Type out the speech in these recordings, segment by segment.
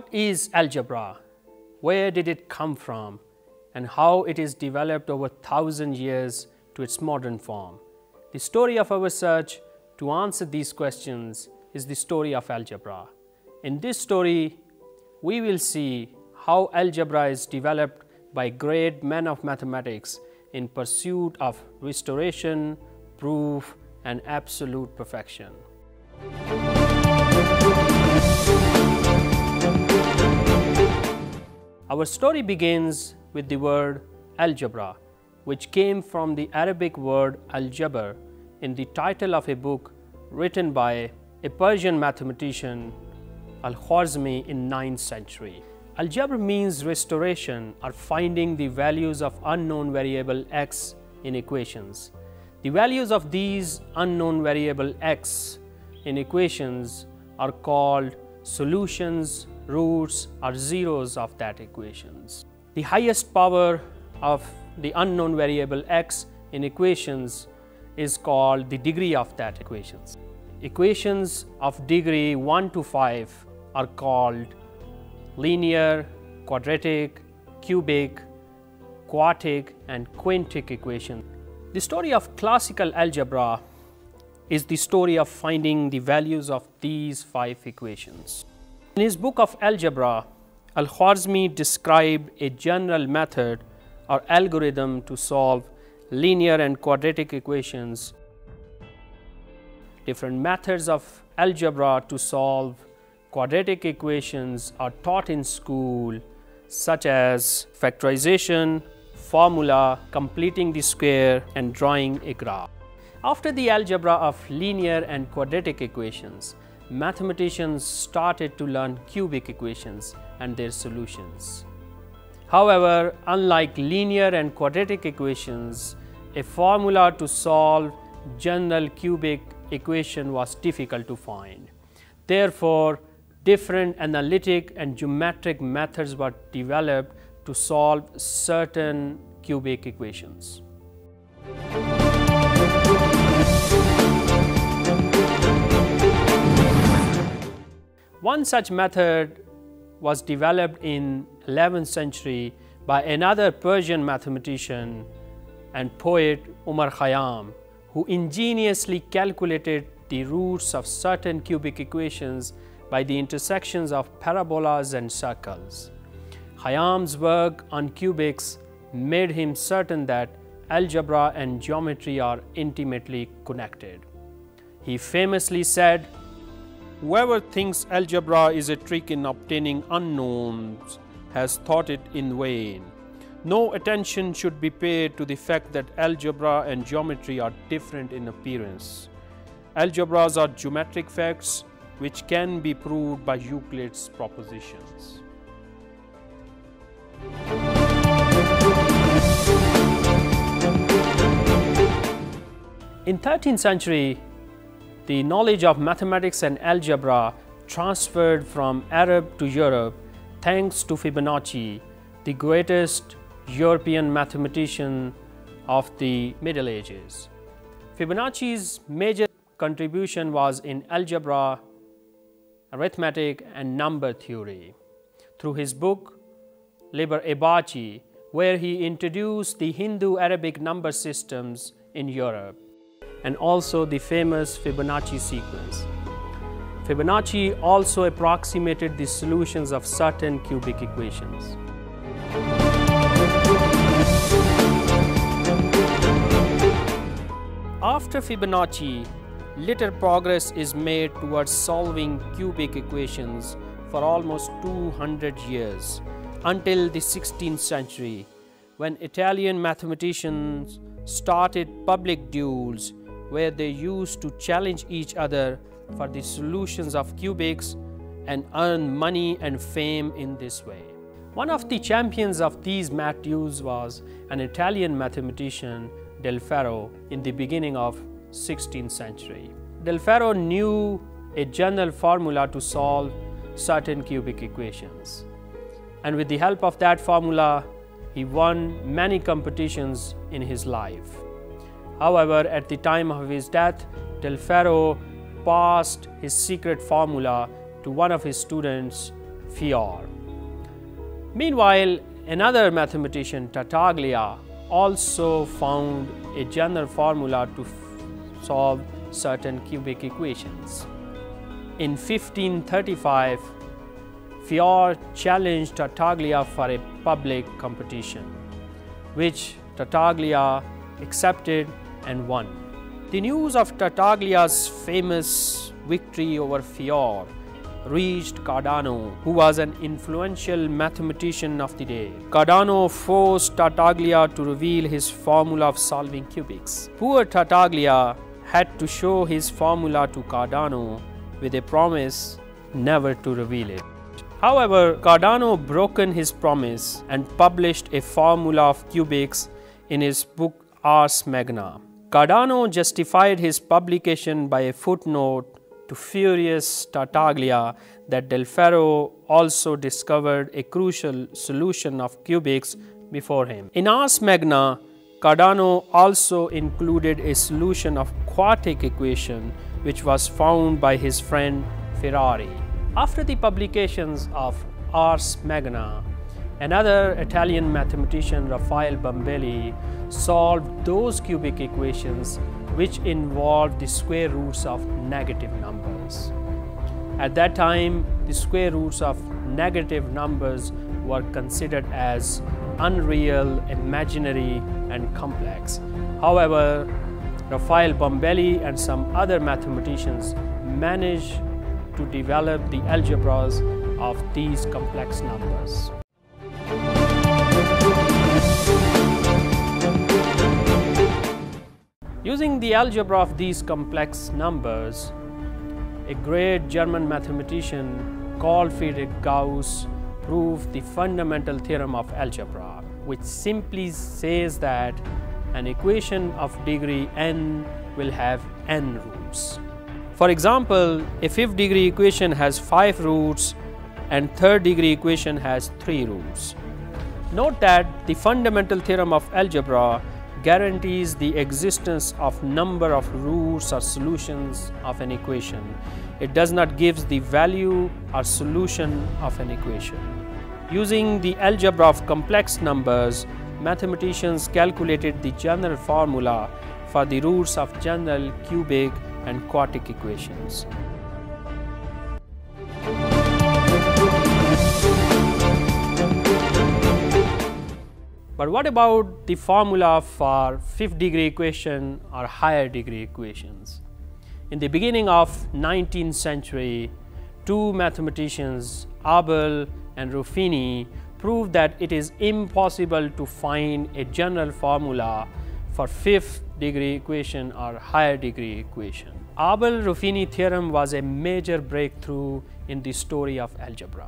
What is algebra? Where did it come from? And how it is developed over 1,000 years to its modern form? The story of our search to answer these questions is the story of algebra. In this story, we will see how algebra is developed by great men of mathematics in pursuit of restoration, proof, and absolute perfection. Our story begins with the word algebra, which came from the Arabic word al-Jabr in the title of a book written by a Persian mathematician, al-Khwarizmi, in 9th century. Al-Jabr means restoration or finding the values of unknown variable x in equations. The values of these unknown variable x in equations are called solutions, roots, or zeros of that equations. The highest power of the unknown variable x in equations is called the degree of that equations. Equations of degree 1 to 5 are called linear, quadratic, cubic, quartic, and quintic equations. The story of classical algebra is the story of finding the values of these 5 equations. In his book of algebra, al-Khwarizmi described a general method or algorithm to solve linear and quadratic equations. Different methods of algebra to solve quadratic equations are taught in school, such as factorization, formula, completing the square, and drawing a graph. After the algebra of linear and quadratic equations, mathematicians started to learn cubic equations and their solutions. However, unlike linear and quadratic equations, a formula to solve general cubic equation was difficult to find. Therefore, different analytic and geometric methods were developed to solve certain cubic equations. One such method was developed in 11th century by another Persian mathematician and poet, Umar Khayyam, who ingeniously calculated the roots of certain cubic equations by the intersections of parabolas and circles. Khayyam's work on cubics made him certain that algebra and geometry are intimately connected. He famously said, "Whoever thinks algebra is a trick in obtaining unknowns has thought it in vain. No attention should be paid to the fact that algebra and geometry are different in appearance. Algebras are geometric facts which can be proved by Euclid's propositions." In 13th century, the knowledge of mathematics and algebra transferred from Arab to Europe thanks to Fibonacci, the greatest European mathematician of the Middle Ages. Fibonacci's major contribution was in algebra, arithmetic, and number theory. Through his book, Liber Abaci, where he introduced the Hindu-Arabic number systems in Europe, and also the famous Fibonacci sequence. Fibonacci also approximated the solutions of certain cubic equations. After Fibonacci, little progress is made towards solving cubic equations for almost 200 years, until the 16th century, when Italian mathematicians started public duels where they used to challenge each other for the solutions of cubics and earn money and fame in this way. One of the champions of these math duels was an Italian mathematician, Del Ferro, in the beginning of 16th century. Del Ferro knew a general formula to solve certain cubic equations, and with the help of that formula, he won many competitions in his life. However, at the time of his death, Del Ferro passed his secret formula to one of his students Fior. Meanwhile, another mathematician, Tartaglia, also found a general formula to solve certain cubic equations. In 1535, Fior challenged Tartaglia for a public competition, which Tartaglia accepted and won. The news of Tartaglia's famous victory over Fior reached Cardano, who was an influential mathematician of the day. Cardano forced Tartaglia to reveal his formula of solving cubics. Poor Tartaglia had to show his formula to Cardano with a promise never to reveal it. However, Cardano broken his promise and published a formula of cubics in his book Ars Magna. Cardano justified his publication by a footnote to furious Tartaglia that Del Ferro also discovered a crucial solution of cubics before him. In Ars Magna, Cardano also included a solution of quartic equation which was found by his friend Ferrari. After the publications of Ars Magna, another Italian mathematician, Raphael Bombelli, solved those cubic equations which involved the square roots of negative numbers. At that time, the square roots of negative numbers were considered as unreal, imaginary, and complex. However, Raphael Bombelli and some other mathematicians managed to develop the algebras of these complex numbers. Using the algebra of these complex numbers, a great German mathematician called Friedrich Gauss proved the fundamental theorem of algebra, which simply says that an equation of degree n will have n roots. For example, a fifth degree equation has 5 roots and third degree equation has 3 roots. Note that the fundamental theorem of algebra guarantees the existence of number of roots or solutions of an equation. It does not give the value or solution of an equation. Using the algebra of complex numbers, mathematicians calculated the general formula for the roots of general cubic and quartic equations. But what about the formula for fifth degree equation or higher degree equations? In the beginning of 19th century, two mathematicians, Abel and Ruffini, proved that it is impossible to find a general formula for fifth degree equation or higher degree equation. Abel-Ruffini theorem was a major breakthrough in the story of algebra.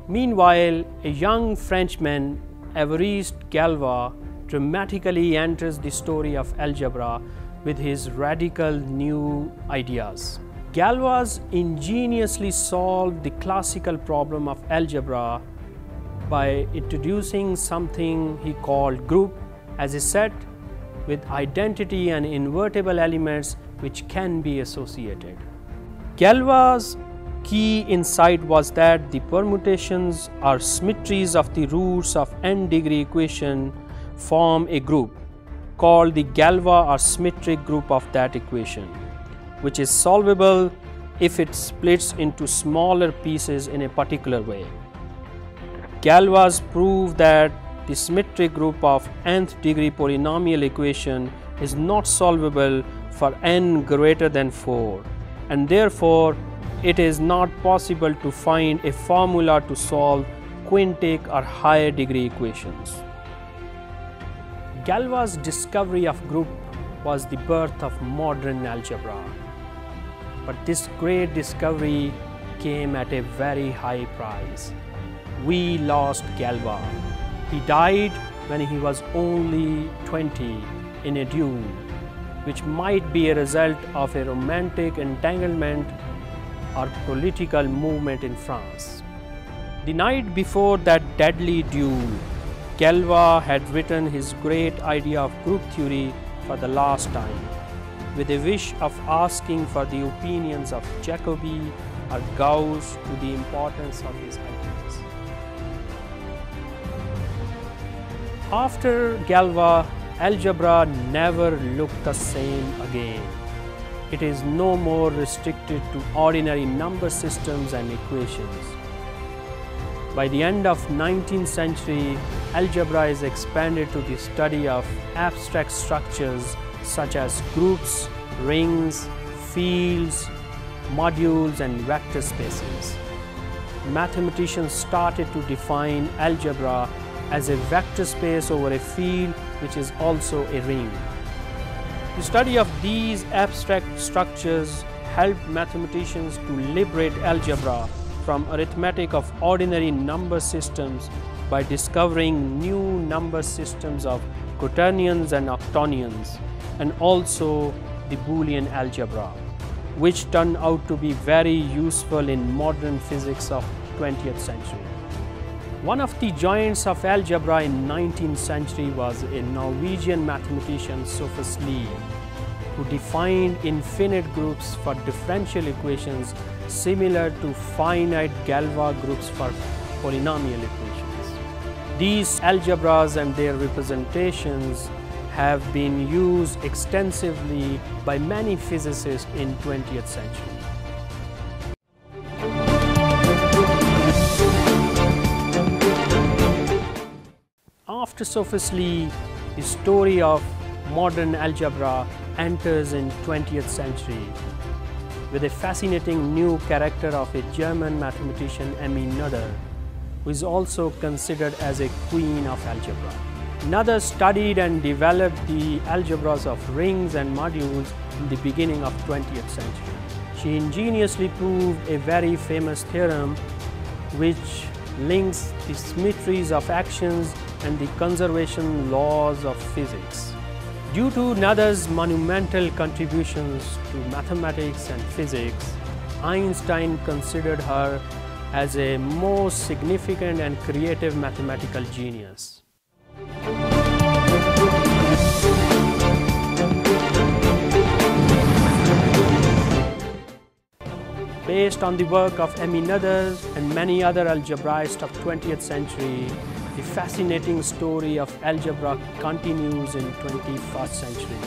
Meanwhile, a young Frenchman, Évariste Galois, dramatically enters the story of algebra with his radical new ideas. Galois ingeniously solved the classical problem of algebra by introducing something he called group as a set with identity and invertible elements which can be associated. Galois' key insight was that the permutations or symmetries of the roots of n degree equation form a group called the Galois or symmetric group of that equation, which is solvable if it splits into smaller pieces in a particular way. Galois proved that the symmetric group of nth degree polynomial equation is not solvable for n greater than 4, and therefore it is not possible to find a formula to solve quintic or higher degree equations. Galois' discovery of group was the birth of modern algebra. But this great discovery came at a very high price. We lost Galois. He died when he was only 20 in a duel. which might be a result of a romantic entanglement or political movement in France. The night before that deadly duel, Galois had written his great idea of group theory for the last time, with a wish of asking for the opinions of Jacobi or Gauss to the importance of his ideas. After Galois, algebra never looked the same again. It is no more restricted to ordinary number systems and equations. By the end of 19th century, algebra is expanded to the study of abstract structures such as groups, rings, fields, modules, and vector spaces. Mathematicians started to define algebra as a vector space over a field which is also a ring. The study of these abstract structures helped mathematicians to liberate algebra from arithmetic of ordinary number systems by discovering new number systems of quaternions and octonions, and also the Boolean algebra, which turned out to be very useful in modern physics of 20th century. One of the giants of algebra in 19th century was a Norwegian mathematician, Sophus Lie, who defined infinite groups for differential equations similar to finite Galois groups for polynomial equations. These algebras and their representations have been used extensively by many physicists in 20th century. After Sophus Lie, the story of modern algebra enters in 20th century with a fascinating new character of a German mathematician, Emmy Noether, who is also considered as a queen of algebra. Noether studied and developed the algebras of rings and modules in the beginning of 20th century. She ingeniously proved a very famous theorem which links the symmetries of actions and the conservation laws of physics. Due to Noether's monumental contributions to mathematics and physics, Einstein considered her as a most significant and creative mathematical genius. Based on the work of Emmy Noether and many other algebraists of 20th century, the fascinating story of algebra continues in 21st century.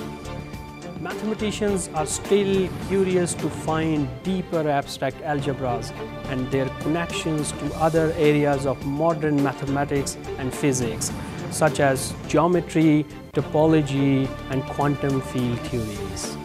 Mathematicians are still curious to find deeper abstract algebras and their connections to other areas of modern mathematics and physics, such as geometry, topology, and quantum field theories.